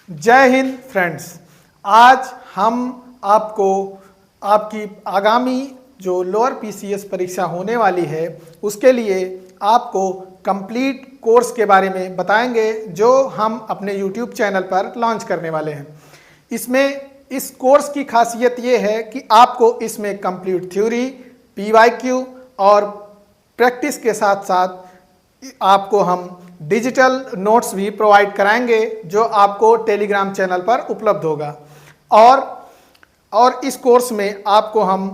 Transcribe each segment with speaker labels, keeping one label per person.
Speaker 1: जय हिंद फ्रेंड्स। आज हम आपको आपकी आगामी जो लोअर पीसीएस परीक्षा होने वाली है उसके लिए आपको कंप्लीट कोर्स के बारे में बताएंगे जो हम अपने यूट्यूब चैनल पर लॉन्च करने वाले हैं। इसमें इस कोर्स की खासियत ये है कि आपको इसमें कंप्लीट थ्योरी, पीवाईक्यू और प्रैक्टिस के साथ साथ आपको हम डिजिटल नोट्स भी प्रोवाइड कराएंगे जो आपको टेलीग्राम चैनल पर उपलब्ध होगा। और इस कोर्स में आपको हम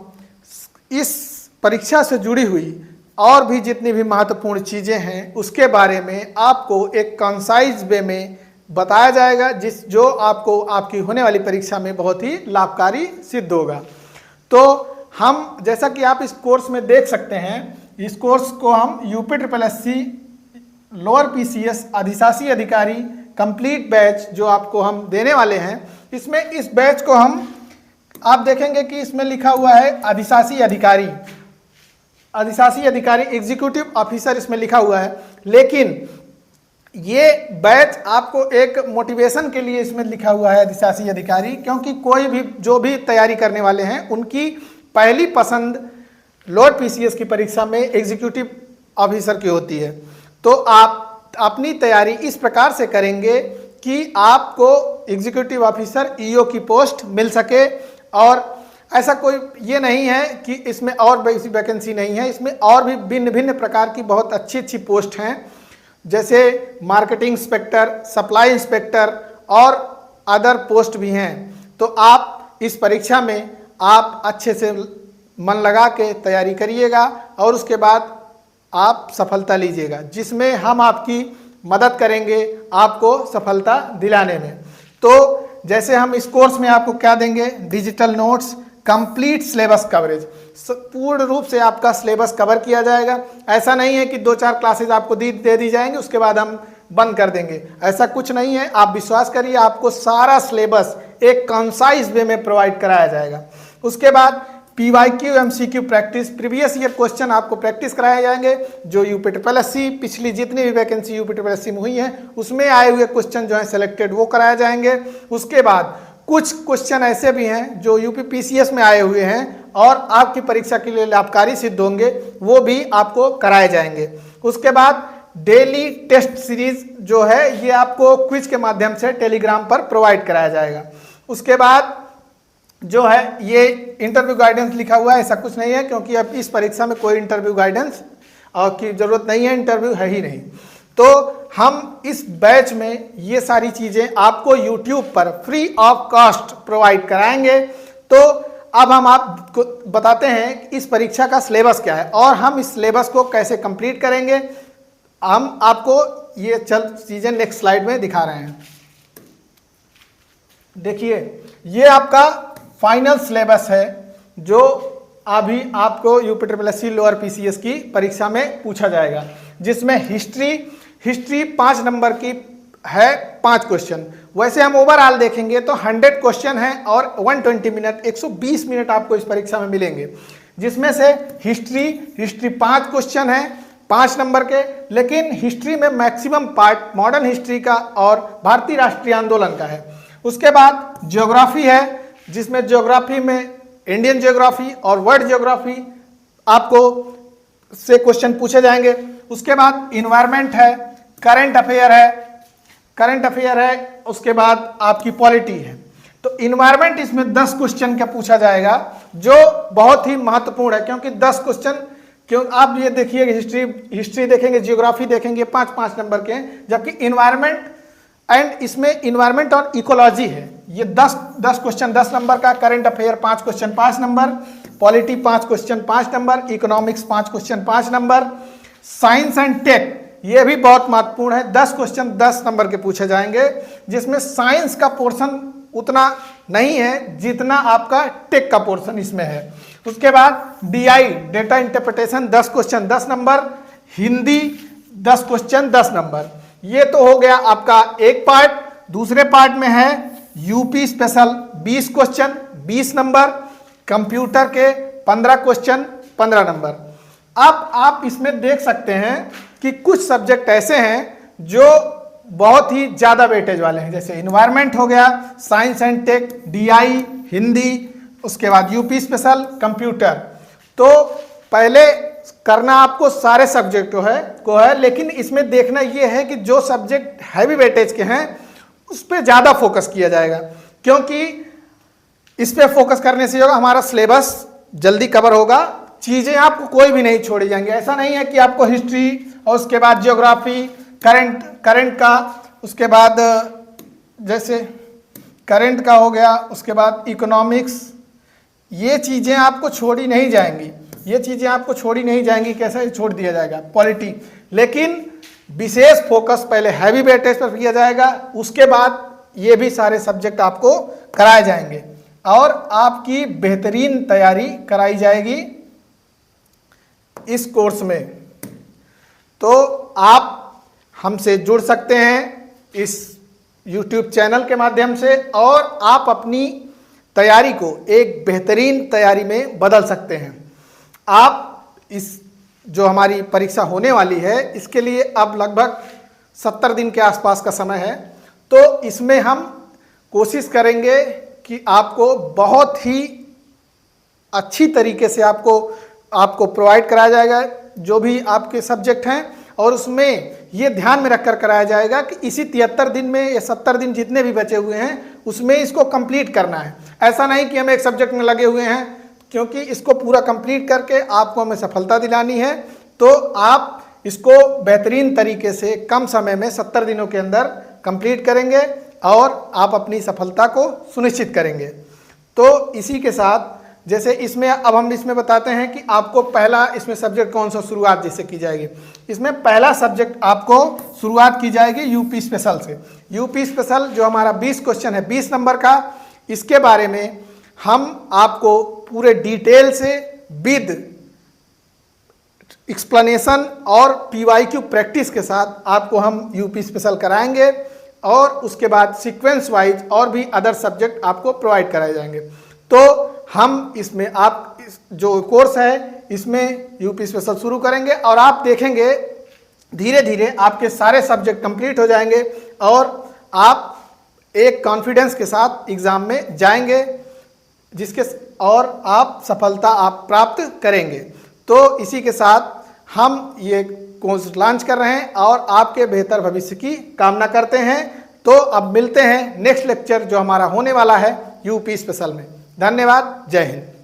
Speaker 1: इस परीक्षा से जुड़ी हुई और भी जितनी भी महत्वपूर्ण चीज़ें हैं उसके बारे में आपको एक कंसाइज वे में बताया जाएगा जो आपको आपकी होने वाली परीक्षा में बहुत ही लाभकारी सिद्ध होगा। तो हम जैसा कि आप इस कोर्स में देख सकते हैं, इस कोर्स को हम यूपीएससी लोअर पीसीएस अधिशासी अधिकारी कंप्लीट बैच जो आपको हम देने वाले हैं, इसमें इस बैच को हम आप देखेंगे कि इसमें लिखा हुआ है अधिशासी अधिकारी एग्जीक्यूटिव ऑफिसर इसमें लिखा हुआ है, लेकिन ये बैच आपको एक मोटिवेशन के लिए इसमें लिखा हुआ है अधिशासी अधिकारी, क्योंकि कोई भी जो भी तैयारी करने वाले हैं उनकी पहली पसंद लोअर पीसीएस की परीक्षा में एग्जीक्यूटिव ऑफिसर की होती है। तो आप अपनी तैयारी इस प्रकार से करेंगे कि आपको एग्जीक्यूटिव ऑफिसर ईओ की पोस्ट मिल सके। और ऐसा कोई ये नहीं है कि इसमें और वैकेंसी नहीं है, इसमें और भी भिन्न भिन्न प्रकार की बहुत अच्छी अच्छी पोस्ट हैं, जैसे मार्केटिंग इंस्पेक्टर, सप्लाई इंस्पेक्टर और अदर पोस्ट भी हैं। तो आप इस परीक्षा में आप अच्छे से मन लगा के तैयारी करिएगा और उसके बाद आप सफलता लीजिएगा, जिसमें हम आपकी मदद करेंगे आपको सफलता दिलाने में। तो जैसे हम इस कोर्स में आपको क्या देंगे, digital notes, complete syllabus coverage, पूर्ण रूप से आपका सिलेबस कवर किया जाएगा। ऐसा नहीं है कि 2-4 क्लासेज आपको दे दी जाएंगे उसके बाद हम बंद कर देंगे, ऐसा कुछ नहीं है। आप विश्वास करिए, आपको सारा सिलेबस एक कंसाइज वे में प्रोवाइड कराया जाएगा। उसके बाद PYQ MCQ practice, previous year question आपको प्रैक्टिस कराए जाएंगे, जो यूपीएससी पिछली जितनी भी वैकेंसी यूपीएससी में हुई है उसमें आए हुए क्वेश्चन जो है सिलेक्टेड वो कराए जाएंगे। उसके बाद कुछ क्वेश्चन ऐसे भी हैं जो यूपीपीसीएस में आए हुए हैं और आपकी परीक्षा के लिए लाभकारी सिद्ध होंगे, वो भी आपको कराए जाएंगे। उसके बाद डेली टेस्ट सीरीज जो है ये आपको क्विज के माध्यम से टेलीग्राम पर प्रोवाइड कराया जाएगा। उसके बाद जो है ये इंटरव्यू गाइडेंस लिखा हुआ है, ऐसा कुछ नहीं है क्योंकि अब इस परीक्षा में कोई इंटरव्यू गाइडेंस की जरूरत नहीं है, इंटरव्यू है ही नहीं। तो हम इस बैच में ये सारी चीज़ें आपको यूट्यूब पर फ्री ऑफ कॉस्ट प्रोवाइड कराएंगे। तो अब हम आपको बताते हैं इस परीक्षा का सिलेबस क्या है और हम इस सिलेबस को कैसे कंप्लीट करेंगे। हम आपको ये चीज़ें नेक्स्ट स्लाइड में दिखा रहे हैं। देखिए, ये आपका फाइनल सिलेबस है जो अभी आपको यूपीएससी लोअर पीसीएस की परीक्षा में पूछा जाएगा, जिसमें हिस्ट्री 5 नंबर की है, 5 क्वेश्चन। वैसे हम ओवरऑल देखेंगे तो 100 क्वेश्चन है और 120 मिनट 120 मिनट आपको इस परीक्षा में मिलेंगे, जिसमें से हिस्ट्री 5 क्वेश्चन है 5 नंबर के, लेकिन हिस्ट्री में मैक्सिमम पार्ट मॉडर्न हिस्ट्री का और भारतीय राष्ट्रीय आंदोलन का है। उसके बाद ज्योग्राफी है, जिसमें ज्योग्राफी में इंडियन ज्योग्राफी और वर्ल्ड ज्योग्राफी आपको से क्वेश्चन पूछे जाएंगे। उसके बाद इन्वायरमेंट है, करंट अफेयर है, उसके बाद आपकी पॉलिटी है। तो इन्वायरमेंट इसमें 10 क्वेश्चन का पूछा जाएगा जो बहुत ही महत्वपूर्ण है, क्योंकि 10 क्वेश्चन आप ये देखिए, हिस्ट्री देखेंगे, जियोग्राफी देखेंगे, 5-5 नंबर के, जबकि इन्वायरमेंट एंड इसमें इन्वायरमेंट और इकोलॉजी है, ये 10 क्वेश्चन 10 नंबर का, current affair 5 question 5 number, polity 5 question 5 number, economics 5 question 5 number, science and tech ये भी बहुत महत्वपूर्ण है, 10 क्वेश्चन 10 नंबर के पूछे जाएंगे, जिसमें साइंस का पोर्शन उतना नहीं है जितना आपका टेक का पोर्शन इसमें है। उसके बाद DI data interpretation 10 question 10 number, Hindi 10 question 10 number. ये तो हो गया आपका एक पार्ट। दूसरे पार्ट में है UP special 20 question 20 number, computer के 15 क्वेश्चन 15 नंबर। अब आप इसमें देख सकते हैं कि कुछ सब्जेक्ट ऐसे हैं जो बहुत ही ज़्यादा वेटेज वाले हैं, जैसे इन्वायरमेंट हो गया, science and tech, DI, Hindi, उसके बाद यूपी स्पेशल, कंप्यूटर। तो पहले करना आपको सारे सब्जेक्ट को है, लेकिन इसमें देखना ये है कि जो सब्जेक्ट हैवी वेटेज के हैं उस पर ज़्यादा फोकस किया जाएगा, क्योंकि इस पर फोकस करने से हमारा सिलेबस जल्दी कवर होगा, चीज़ें आपको कोई भी नहीं छोड़ी जाएंगी। ऐसा नहीं है कि आपको हिस्ट्री और उसके बाद जियोग्राफी, करंट का, उसके बाद जैसे करंट का हो गया, उसके बाद इकोनॉमिक्स, ये चीज़ें आपको छोड़ी नहीं जाएंगी, ये चीज़ें आपको छोड़ी नहीं जाएंगी। कैसे छोड़ दिया जाएगा? पॉलिटी। लेकिन विशेष फोकस पहले हैवी वेटेज पर किया जाएगा, उसके बाद ये भी सारे सब्जेक्ट आपको कराए जाएंगे और आपकी बेहतरीन तैयारी कराई जाएगी इस कोर्स में। तो आप हमसे जुड़ सकते हैं इस YouTube चैनल के माध्यम से और आप अपनी तैयारी को एक बेहतरीन तैयारी में बदल सकते हैं। आप इस जो हमारी परीक्षा होने वाली है इसके लिए अब लगभग 70 दिन के आसपास का समय है, तो इसमें हम कोशिश करेंगे कि आपको बहुत ही अच्छी तरीके से आपको प्रोवाइड कराया जाएगा जो भी आपके सब्जेक्ट हैं, और उसमें ये ध्यान में रखकर कराया जाएगा कि इसी 73 दिन में या 70 दिन जितने भी बचे हुए हैं उसमें इसको कंप्लीट करना है। ऐसा नहीं कि हम एक सब्जेक्ट में लगे हुए हैं, क्योंकि इसको पूरा कंप्लीट करके आपको हमें सफलता दिलानी है। तो आप इसको बेहतरीन तरीके से कम समय में 70 दिनों के अंदर कंप्लीट करेंगे और आप अपनी सफलता को सुनिश्चित करेंगे। तो इसी के साथ जैसे इसमें अब हम इसमें बताते हैं कि आपको पहला इसमें सब्जेक्ट कौन सा शुरुआत जिससे की जाएगी। इसमें पहला सब्जेक्ट आपको शुरुआत की जाएगी यूपी स्पेशल से। यूपी स्पेशल जो हमारा 20 क्वेश्चन है 20 नंबर का, इसके बारे में हम आपको पूरे डिटेल से विद एक्सप्लेनेशन और PYQ प्रैक्टिस के साथ आपको हम यूपी स्पेशल कराएंगे और उसके बाद सीक्वेंस वाइज और भी अदर सब्जेक्ट आपको प्रोवाइड कराए जाएंगे। तो हम इसमें आप जो कोर्स है इसमें यूपी स्पेशल शुरू करेंगे और आप देखेंगे धीरे धीरे आपके सारे सब्जेक्ट कंप्लीट हो जाएंगे और आप एक कॉन्फिडेंस के साथ एग्ज़ाम में जाएंगे और आप सफलता आप प्राप्त करेंगे। तो इसी के साथ हम ये कोर्स लॉन्च कर रहे हैं और आपके बेहतर भविष्य की कामना करते हैं। तो अब मिलते हैं नेक्स्ट लेक्चर जो हमारा होने वाला है यूपी स्पेशल में। धन्यवाद। जय हिंद।